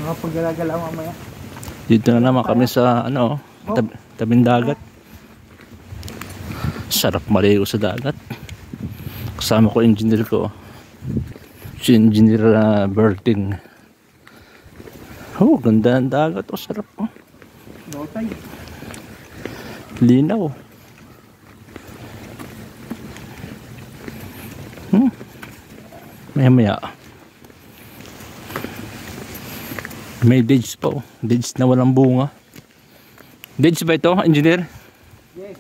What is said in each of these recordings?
Makapaggalagala mamaya. Dito na naman kami sa ano, tabing dagat. Sarap maligo sa dagat. Kasama ko engineer ko. Si Engineer Berting. Oh, ganda ng dagat. Oh, sarap. Oh. Lotay. Linaw. Maya-maya. May dates pa. Oh. Dates na walang bunga. Dates ba ito, engineer? Yes.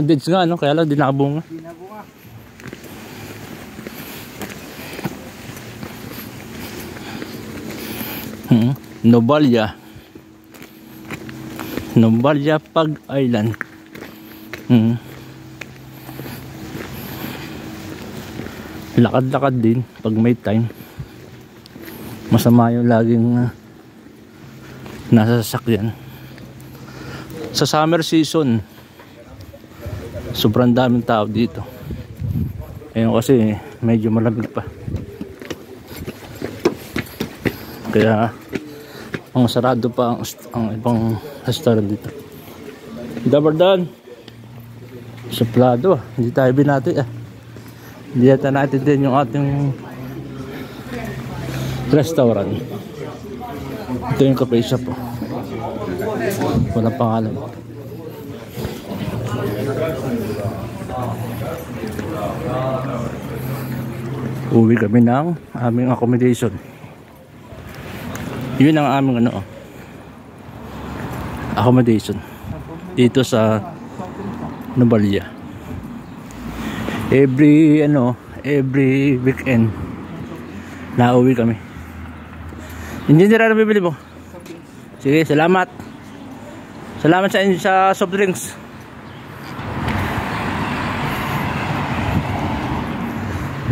Dates nga, no? Kaya lang di nakabunga. Di na bunga. Novalia. Novalia Pag Island. Lakad-lakad din pag may time. Masama yung laging nasa sasakyan. Sa summer season, sobrang daming tao dito. Ngayon kasi medyo malamig pa. Kaya ang sarado pa ang ibang restaurant dito. Dabardan. Suplado. Hindi tayo binati Hindi yata natin din yung ating restaurant. Ito yung cafe shop. Walang pangalan. Uwi kami ng aming accommodation. Yun ang aming accommodation dito sa Novalia. Every weekend nauwi kami. Engineer, ano bibili mo? Sige, salamat. Salamat sa soft drinks.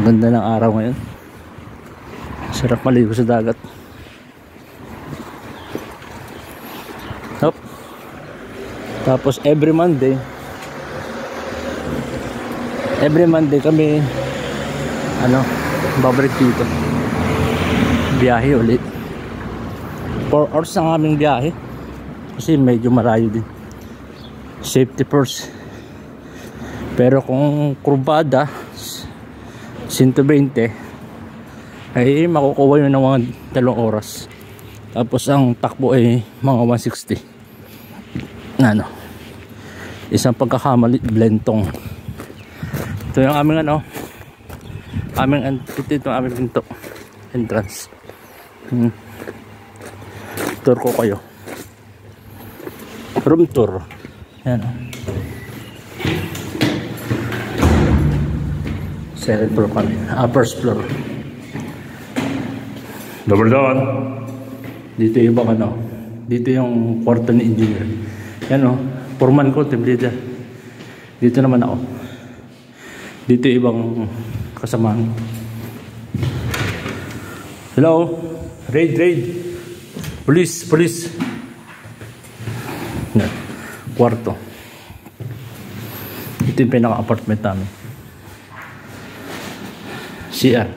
Ganda ng araw ngayon. Sarap maligo sa dagat. Tapos every Monday kami babalik dito. Biyahe ulit. 4 hours ang aming biyahe. Kasi medyo malayo din. Safety first. Pero kung kurbada 120 ay makukuha yun ng mga 2 oras. Tapos ang takbo ay mga 160. Isang pagkakamali, blentong. Ito yung aming ito aming pinto, entrance. Tour ko kayo. Room tour. Yan second floor kami. First floor. Double down. Dito yung ibang dito yung kwarto ni engineer. Yan foreman ko, team leader. Dito naman ako. Dito yung ibang kasamahan. Hello. Raid. Police. Yan. Kwarto. Ito yung pinaka-apartment namin. CR.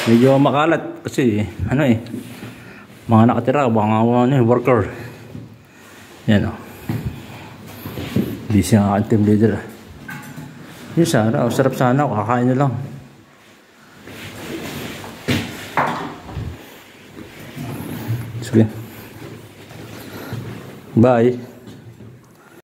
Medyo makalat kasi mga nakatira, mga worker. Yan busy ang aking team leader. Yun sana, sarap sana, kakain na lang. Sige. Bye.